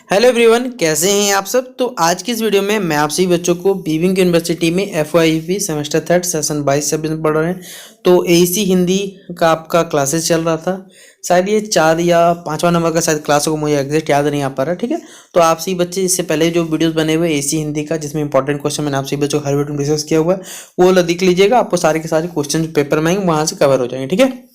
Hello everyone, कैसे हैं आप सब। तो आज की इस वीडियो में मैं आप सभी बच्चों को बीविंग यूनिवर्सिटी में FYP सेमेस्टर थर्ड सेशन 22-26 पढ़ रहे हैं। तो AC हिंदी का आपका क्लासेस चल रहा था। शायद ये 4 या 5वां नंबर का शायद क्लास होगा, मुझे एग्जैक्ट याद नहीं आ पा रहा। ठीक है, तो आप सभी बच्चे इससे पहले जो वीडियोस बने हुए AC हिंदी का, जिसमें इंपॉर्टेंट क्वेश्चन मैंने आप सभी बच्चों को हर वीडियो में डिस्कस किया हुआ है, वो वाला देख लीजिएगा। आपको सारे के सारे क्वेश्चन पेपर में आएंगे, वहाँ से कवर हो जाएंगे। ठीक है,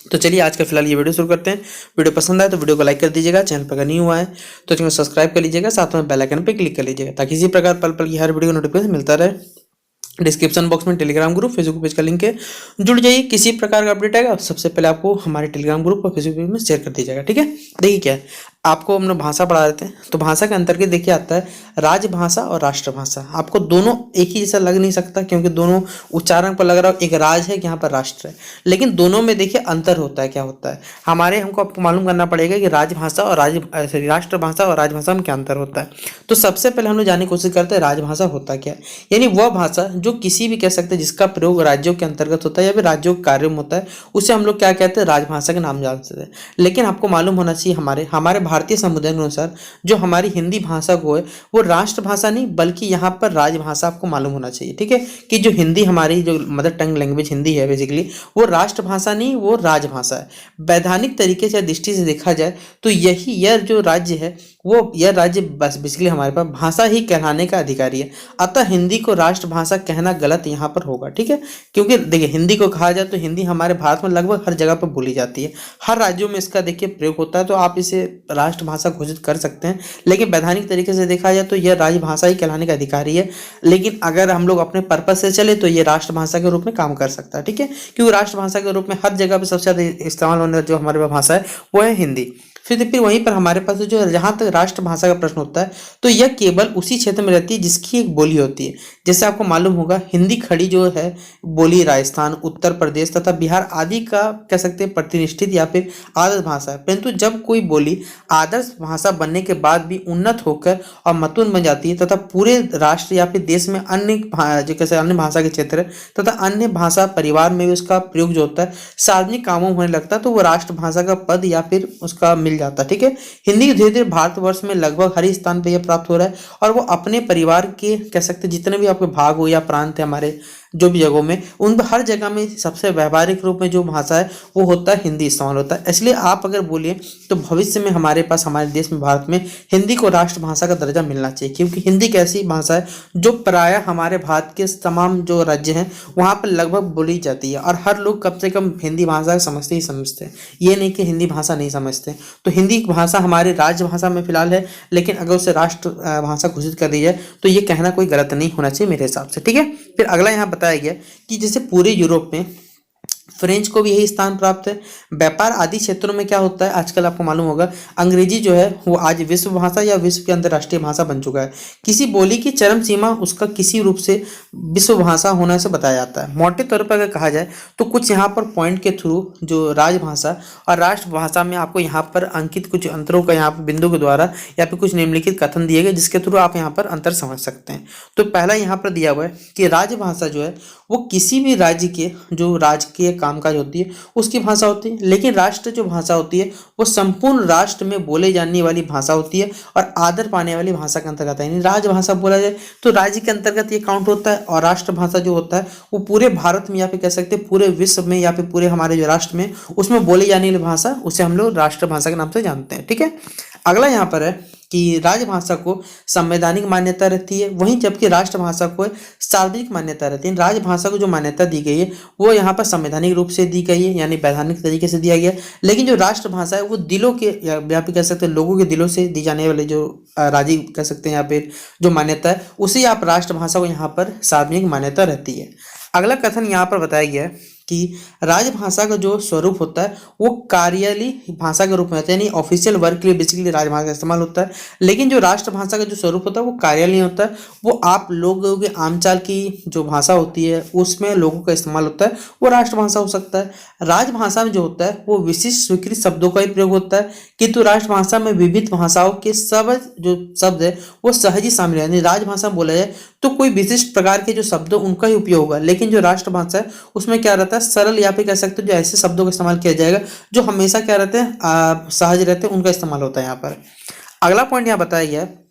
तो चलिए आज का फिलहाल ये वीडियो शुरू करते हैं। वीडियो पसंद आए तो वीडियो को लाइक कर दीजिएगा, चैनल पर अगर नहीं हुआ है तो चैनल को सब्सक्राइब कर लीजिएगा, साथ में बेल आइकन पर क्लिक कर लीजिएगा ताकि इसी प्रकार पल पल की हर वीडियो का नोटिफिकेशन मिलता रहे। डिस्क्रिप्शन बॉक्स में टेलीग्राम ग्रुप, फेसबुक पेज का लिंक है, जुड़ जाइए। किसी प्रकार का अपडेट आएगा सबसे पहले आपको हमारे टेलीग्राम ग्रुप और फेसबुक पेज में शेयर कर दिया जाएगा। ठीक है, देखिए क्या है, आपको हम लोग भाषा पढ़ा देते हैं। तो भाषा के अंतर्गत देखिए आता है राजभाषा और राष्ट्रभाषा। आपको दोनों एक ही जैसा लग नहीं सकता, क्योंकि दोनों उच्चारण पर लग रहा है एक राज है, यहाँ पर राष्ट्र है, लेकिन दोनों में देखिए अंतर होता है। क्या होता है हमको आपको मालूम करना पड़ेगा कि राजभाषा और राष्ट्रभाषा और राजभाषा में क्या अंतर होता है। तो सबसे पहले हम लोग जानने की कोशिश करते हैं राजभाषा होता क्या है। यानी वह भाषा जो किसी भी कह सकते हैं जिसका प्रयोग राज्यों के अंतर्गत होता है या फिर राज्यों के कार्यों में होता है, उसे हम लोग क्या कहते हैं, राजभाषा के नाम जानते हैं। लेकिन आपको मालूम होना चाहिए हमारे हमारे भारतीय समुदाय के अनुसार जो हमारी हिंदी भाषा को है वो राष्ट्रभाषा नहीं बल्कि यहाँ पर राजभाषा आपको मालूम होना चाहिए। ठीक है, कि जो हिंदी हमारी जो मदर टंग लैंग्वेज हिंदी है बेसिकली वो राष्ट्रभाषा नहीं, वो राजभाषा है। वैधानिक तरीके से दृष्टि से देखा जाए तो यह जो राज्य है वो यह राज्य बस बेसिकली हमारे पास भाषा ही कहलाने का अधिकारी है। अतः हिंदी को राष्ट्रभाषा कहना गलत यहाँ पर होगा। ठीक है, क्योंकि देखिए हिंदी को कहा जाए तो हिंदी हमारे भारत में लगभग हर जगह पर बोली जाती है, हर राज्यों में इसका देखिए प्रयोग होता है। तो आप इसे राष्ट्रभाषा घोषित कर सकते हैं, लेकिन वैधानिक तरीके से देखा जाए तो यह राजभाषा ही कहलाने का अधिकारी है। लेकिन अगर हम लोग अपने पर्पज से चले तो ये राष्ट्रभाषा के रूप में काम कर सकता है। ठीक है, क्योंकि राष्ट्रभाषा के रूप में हर जगह पर सबसे ज्यादा इस्तेमाल होने जो हमारे पास भाषा है वो है हिंदी। फिर वहीं पर हमारे पास जो जहाँ तक राष्ट्रभाषा का प्रश्न होता है तो यह केवल उसी क्षेत्र में रहती है जिसकी एक बोली होती है। जैसे आपको मालूम होगा हिंदी खड़ी जो है बोली राजस्थान, उत्तर प्रदेश तथा बिहार आदि का कह सकते हैं प्रतिनिष्ठित या फिर आदर्श भाषा है। परंतु जब कोई बोली आदर्श भाषा बनने के बाद भी उन्नत होकर और मतून बन जाती है तथा पूरे राष्ट्र या फिर देश में अन्य जो कैसे अन्य भाषा के क्षेत्र तथा अन्य भाषा परिवार में भी उसका प्रयोग जो होता है सार्वजनिक कामों में होने लगता है, तो वो राष्ट्रभाषा का पद या फिर उसका मिल जाता है। ठीक है, हिंदी धीरे धीरे भारतवर्ष में लगभग हर स्थान पे यह प्राप्त हो रहा है और वो अपने परिवार के कह सकते जितने भी आपके भाग हो या प्रांत है हमारे जो भी जगहों में, उन हर जगह में सबसे व्यवहारिक रूप में जो भाषा है वो होता है हिंदी इस्तेमाल होता है। इसलिए आप अगर बोलिए तो भविष्य में हमारे पास हमारे देश में भारत में हिंदी को राष्ट्रभाषा का दर्जा मिलना चाहिए, क्योंकि हिंदी एक ऐसी भाषा है जो प्रायः हमारे भारत के तमाम जो राज्य हैं वहाँ पर लगभग बोली जाती है और हर लोग कम से कम हिंदी भाषा समझते ही समझते हैं, ये नहीं कि हिंदी भाषा नहीं समझते। तो हिंदी भाषा हमारी राजभाषा में फिलहाल है, लेकिन अगर उसे राष्ट्र भाषा घोषित कर दी जाए तो ये कहना कोई गलत नहीं होना चाहिए मेरे हिसाब से। ठीक है, फिर अगला यहाँ बताया गया कि जैसे पूरे यूरोप में फ्रेंच को भी यही स्थान प्राप्त है। व्यापार आदि क्षेत्रों में क्या होता है आजकल आपको मालूम होगा अंग्रेजी जो है वो आज विश्व भाषा या विश्व की अंतर्राष्ट्रीय भाषा बन चुका है। किसी बोली की चरम सीमा उसका किसी रूप से विश्व भाषा होने से बताया जाता है। मोटे तौर पर अगर कहा जाए तो कुछ यहाँ पर पॉइंट के थ्रू जो राजभाषा और राष्ट्रभाषा में आपको यहाँ पर अंकित कुछ अंतरों का यहाँ पर बिंदु के द्वारा या फिर कुछ निम्नलिखित कथन दिए गए जिसके थ्रू आप यहाँ पर अंतर समझ सकते हैं। तो पहला यहाँ पर दिया हुआ है कि राजभाषा जो है वो किसी भी राज्य के जो राजकीय कामकाज होती है उसकी भाषा होती है, लेकिन राष्ट्र जो भाषा होती है वो संपूर्ण राष्ट्र में बोले जाने वाली भाषा होती है और आदर पाने वाली भाषा के अंतर्गत है। यानी राजभाषा बोला जाए तो राज्य के अंतर्गत ये काउंट होता है और राष्ट्रभाषा जो होता है वो पूरे भारत में या फिर कह सकते हैं पूरे विश्व में या फिर पूरे हमारे जो राष्ट्र में उसमें बोली जाने वाली भाषा उसे हम लोग राष्ट्रभाषा के नाम से जानते हैं। ठीक है, अगला यहाँ पर है कि राजभाषा को संवैधानिक मान्यता रहती है, वहीं जबकि राष्ट्रभाषा को सार्वजनिक मान्यता रहती है। राजभाषा को जो मान्यता दी गई है वो यहाँ पर संवैधानिक रूप से दी गई है, यानी वैधानिक तरीके से दिया गया है। लेकिन जो राष्ट्रभाषा है वो दिलों के या फिर कह सकते हैं लोगों के दिलों से दी जाने वाले जो राजी कह सकते हैं या फिर जो मान्यता है उसे आप राष्ट्रभाषा को यहाँ पर सार्वजनिक मान्यता रहती है। अगला कथन यहाँ पर बताया गया है कि राजभाषा का जो स्वरूप होता है वो कार्यालयी भाषा के रूप में होता है, यानी ऑफिशियल वर्क के लिए बेसिकली राजभाषा का इस्तेमाल होता है। लेकिन जो राष्ट्रभाषा का जो स्वरूप होता है वो कार्यालयी होता है, वो आप लोगों के आमचाल की जो भाषा होती है उसमें लोगों का इस्तेमाल होता है, वो राष्ट्रभाषा हो सकता है। राजभाषा में जो होता है वो विशिष्ट स्वीकृत शब्दों का ही प्रयोग होता है, किंतु राष्ट्रभाषा में विविध भाषाओं के सब जो शब्द है वो सहज ही शामिल है। यानी राजभाषा बोला जाए तो कोई विशिष्ट प्रकार के जो शब्द उनका ही उपयोग होगा, लेकिन जो राष्ट्रभाषा है उसमें क्या रहता है सरल या फिर कह सकते हो जो ऐसे शब्दों का इस्तेमाल किया जाएगा जो हमेशा क्या रहते हैं सहज रहते हैं, उनका इस्तेमाल होता है यहाँ पर। अगला पॉइंट यहाँ बताया गया है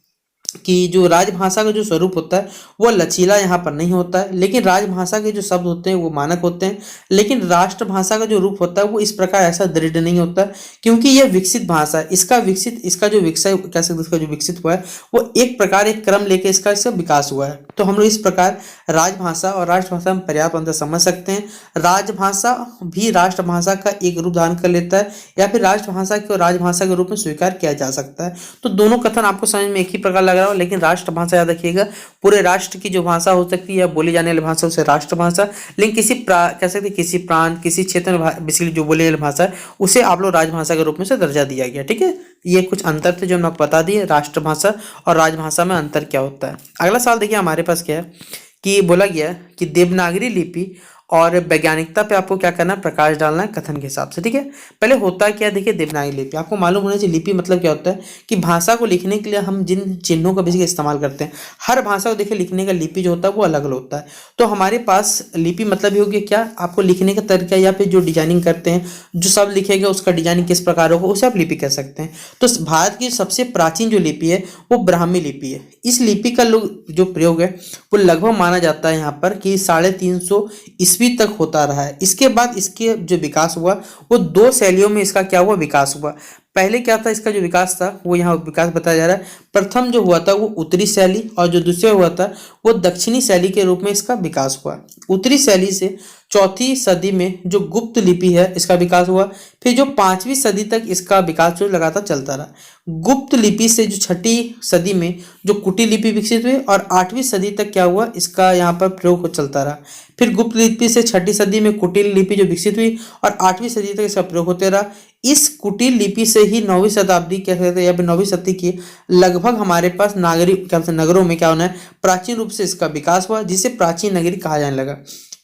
कि जो राजभाषा का जो स्वरूप होता है वो लचीला यहाँ पर नहीं होता है, लेकिन राजभाषा के जो शब्द होते हैं वो मानक होते हैं। लेकिन राष्ट्रभाषा का जो रूप होता है वो इस प्रकार ऐसा दृढ़ नहीं होता है, क्योंकि यह विकसित भाषा है। इसका जो विषय कह सकते इसका जो विकसित हुआ है वो एक प्रकार एक क्रम लेके इसका विकास हुआ है। तो हम लोग इस प्रकार राजभाषा और राष्ट्रभाषा में पर्याप्त अंतर समझ सकते हैं। राजभाषा भी राष्ट्रभाषा का एक रूप धारण कर लेता है, या फिर राष्ट्रभाषा को राजभाषा के रूप में स्वीकार किया जा सकता है। तो दोनों कथन आपको समझ में एक ही प्रकार लग रहा हो, लेकिन राष्ट्रभाषा याद रखिएगा, पूरे राष्ट्र की जो भाषा हो सकती है बोली जाने वाली भाषा उसे राष्ट्रभाषा, लेकिन कह सकते किसी प्रांत किसी क्षेत्र में बेसिकली जो बोली वाली भाषा है उसे आप लोग राजभाषा के रूप में से दर्जा दिया गया। ठीक है, ये कुछ अंतर थे जो हम आपको बता दिए, राष्ट्रभाषा और राजभाषा में अंतर क्या होता है। अगला सवाल देखिए हमारे पास क्या है कि बोला गया कि देवनागरी लिपि और वैज्ञानिकता पे आपको क्या करना है, प्रकाश डालना है कथन के हिसाब से। ठीक है, पहले होता क्या है देखिए, देवनागरी लिपि आपको मालूम होना चाहिए। लिपि मतलब क्या होता है कि भाषा को लिखने के लिए हम जिन चिन्हों का बेसिक इस्तेमाल करते हैं, हर भाषा को देखिए लिखने का लिपि जो होता है वो अलग अलग होता है। तो हमारे पास लिपि मतलब ही होगी क्या, आपको लिखने का तरीका या फिर जो डिजाइनिंग करते हैं, जो शब्द लिखेगा उसका डिजाइनिंग किस प्रकार होगा उसे आप लिपि कह सकते हैं। तो भारत की सबसे प्राचीन जो लिपि है वो ब्राह्मी लिपि है। इस लिपि का जो प्रयोग है वो लगभग माना जाता है यहाँ पर कि 350 ईस्वी तक होता रहा है। इसके बाद इसके जो विकास हुआ वो दो शैलियों में इसका क्या हुआ, विकास हुआ। पहले क्या था, इसका जो विकास था वो यहाँ विकास बताया जा रहा है। प्रथम जो हुआ था वो उत्तरी शैली, और जो दूसरा हुआ था वो दक्षिणी शैली के रूप में इसका विकास हुआ। उत्तरी शैली से 4वीं सदी में जो गुप्त लिपि है इसका विकास हुआ। फिर जो 5वीं सदी तक इसका विकास जो लगातार चलता रहा। गुप्त लिपि से जो 6वीं सदी में जो कुटिल लिपि विकसित हुई, और 8वीं सदी तक क्या हुआ, इसका यहाँ पर प्रयोग चलता रहा। फिर गुप्त लिपि से 6वीं सदी में कुटिल लिपि जो विकसित हुई, और 8वीं सदी तक इसका प्रयोग होते रहा। इस कुटिल लिपि से ही 9वीं शताब्दी कह सकते हैं या फिर 9वीं शताब्दी की लगभग हमारे पास नगरों में क्या होना है, प्राचीन रूप से इसका विकास हुआ, जिसे प्राचीन नगरी कहा जाने लगा।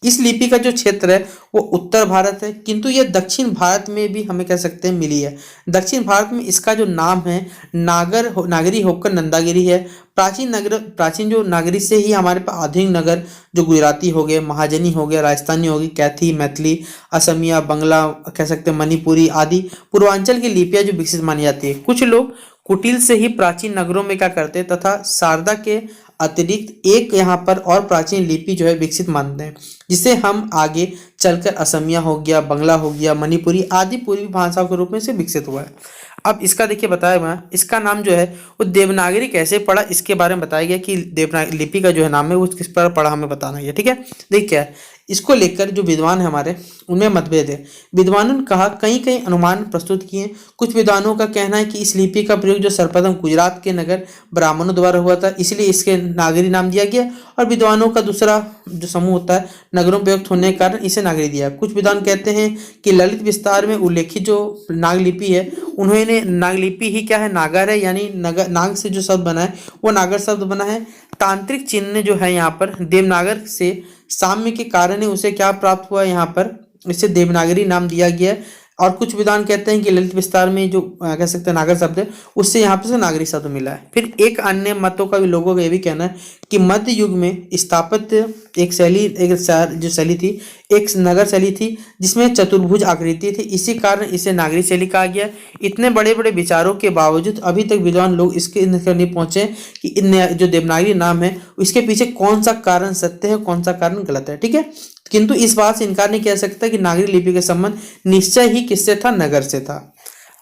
इस लिपि का जो क्षेत्र है वो उत्तर भारत है, किंतु यह दक्षिण भारत में भी हमें कह सकते हैं मिली है। दक्षिण भारत में इसका जो नाम है नागरी होकर नंदागिरी है। प्राचीन जो नागरी से ही हमारे पास आधुनिक नगर जो गुजराती हो गए, महाजनी हो गया, राजस्थानी हो गई, कैथी, मैथिली, असमिया, बंगला कह सकते हैं, मणिपुरी आदि पूर्वांचल की लिपियां जो विकसित मानी जाती है। कुछ लोग कुटिल से ही प्राचीन नगरों में क्या करते हैं तथा शारदा के अतिरिक्त एक यहाँ पर और प्राचीन लिपि जो है विकसित मानते हैं, जिसे हम आगे चलकर असमिया हो गया, बंगला हो गया, मणिपुरी आदि पूर्वी भाषाओं के रूप में से विकसित हुआ है। अब इसका देखिए बताया हुआ, इसका नाम जो है वो देवनागरी कैसे पड़ा इसके बारे में बताया गया कि देवनागरी लिपि का जो है नाम है वो किस पर पड़ा हमें बताना है। ठीक है, देखिए क्या है, इसको लेकर जो विद्वान है हमारे उनमें मतभेद है। विद्वानों ने कहा कई कई अनुमान प्रस्तुत किए। कुछ विद्वानों का कहना है कि इस लिपि का प्रयोग जो सर्वप्रथम गुजरात के नगर ब्राह्मणों द्वारा हुआ था, इसलिए इसके नागरी नाम दिया गया। और विद्वानों का दूसरा जो समूह होता है नगरों में प्रयुक्त होने के कारण इसे नागरी दिया। कुछ विद्वान कहते हैं कि ललित विस्तार में उल्लेखित जो नागलिपि है उन्होंने नागलिपि ही क्या है, नागर है, यानी नाग से जो शब्द बना है वो नागर शब्द बना है। तांत्रिक चिन्ह जो है यहाँ पर देवनागर से साम्य के कारण ही उसे क्या प्राप्त हुआ, यहाँ पर इसे देवनागरी नाम दिया गया। और कुछ विद्वान कहते हैं कि ललित विस्तार में जो कह सकते हैं नागर शब्द है उससे यहाँ पर नागरी शब्द मिला है। फिर एक अन्य मतों का भी लोगों का ये भी कहना है कि मध्य युग में स्थापित एक जो शैली थी, एक नगर शैली थी जिसमें चतुर्भुज आकृति थी, इसी कारण इसे नागरी शैली कहा गया। इतने बड़े बड़े विचारों के बावजूद अभी तक विद्वान लोग इसके नहीं पहुंचे कि इन जो देवनागरी नाम है इसके पीछे कौन सा कारण सत्य है कौन सा कारण गलत है। ठीक है, किंतु इस बात से इनकार नहीं किया सकता कि नागरी लिपि का संबंध निश्चय ही किससे था, नगर से था।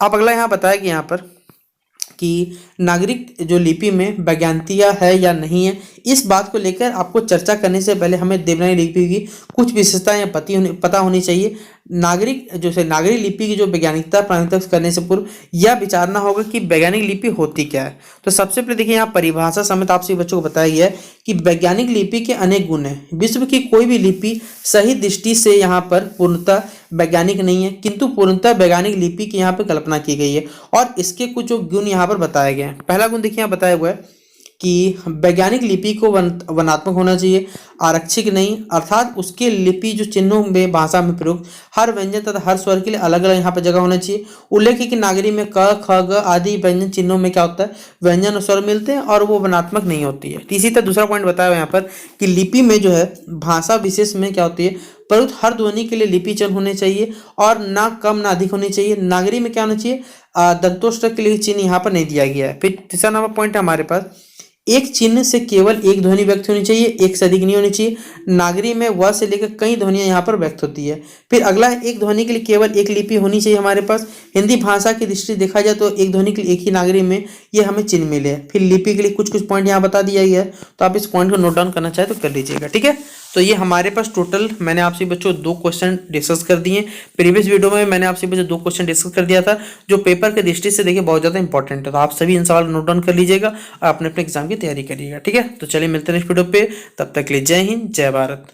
अब अगला यहाँ बताया कि यहाँ पर कि नागरिक जो लिपि में वैज्ञानिकता है या नहीं है, इस बात को लेकर आपको चर्चा करने से पहले हमें देवनागरी लिपि की कुछ विशेषताएं पता होनी चाहिए। नागरी लिपि की जो वैज्ञानिकता प्रामाणिकता करने से पूर्व यह विचारना होगा कि वैज्ञानिक लिपि होती क्या है। तो सबसे पहले देखिए यहाँ परिभाषा समेत आपसे बच्चों को बताया गया है कि वैज्ञानिक लिपि के अनेक गुण हैं। विश्व की कोई भी लिपि सही दृष्टि से यहाँ पर पूर्णतः वैज्ञानिक नहीं है, किंतु पूर्णतः वैज्ञानिक लिपि की यहाँ पर कल्पना की गई है और इसके कुछ जो गुण यहाँ पर बताए गए हैं। पहला गुण देखिए यहाँ बताया हुआ है कि वैज्ञानिक लिपि को वर्णात्मक होना चाहिए, आरक्षिक नहीं, अर्थात उसके लिपि जो चिन्हों में भाषा में प्रयुक्त हर व्यंजन तथा हर स्वर के लिए अलग अलग यहाँ पर जगह होना चाहिए। उल्लेख है कि नागरी में क ख ग आदि व्यंजन चिन्हों में क्या होता है, व्यंजन और स्वर मिलते हैं और वो वर्णात्मक नहीं होती है। इसी तरह दूसरा पॉइंट बताया हुआ यहाँ पर कि लिपि में जो है भाषा विशेष में क्या होती है, परंतु हर ध्वनि के लिए लिपि चिन्ह होने चाहिए और ना कम ना अधिक होनी चाहिए। नागरी में क्या होना चाहिए, दंतोष्ठक के लिए चिन्ह यहाँ पर नहीं दिया गया है। फिर तीसरा नंबर पॉइंट है हमारे पास, एक चिन्ह से केवल एक ध्वनि व्यक्त होनी चाहिए, एक से अधिक नहीं होनी चाहिए। नागरी में व से लेकर कई ध्वनियां यहाँ पर व्यक्त होती है। फिर अगला है, एक ध्वनि के लिए केवल एक लिपि होनी चाहिए हमारे पास। हिंदी भाषा की दृष्टि से देखा जाए तो एक ध्वनि के लिए एक ही नागरी में ये हमें चिन्ह मिले। फिर लिपि के लिए कुछ कुछ पॉइंट यहाँ बता दिया गया है, तो आप इस पॉइंट को नोट डाउन करना चाहे तो कर लीजिएगा, ठीक है। तो ये हमारे पास टोटल मैंने आपसे बच्चों 2 क्वेश्चन डिस्कस कर दिए। प्रीवियस वीडियो में मैंने आपसे बच्चों 2 क्वेश्चन डिस्कस कर दिया था जो पेपर के दृष्टि से देखिए बहुत ज़्यादा इंपॉर्टेंट है। तो आप सभी इन सवाल नोट डाउन कर लीजिएगा और अपने अपने एग्जाम की तैयारी करिएगा, ठीक है। तो चलिए मिलते हैं नेक्स्ट वीडियो पे, तब तक के लिए जय हिंद जय भारत।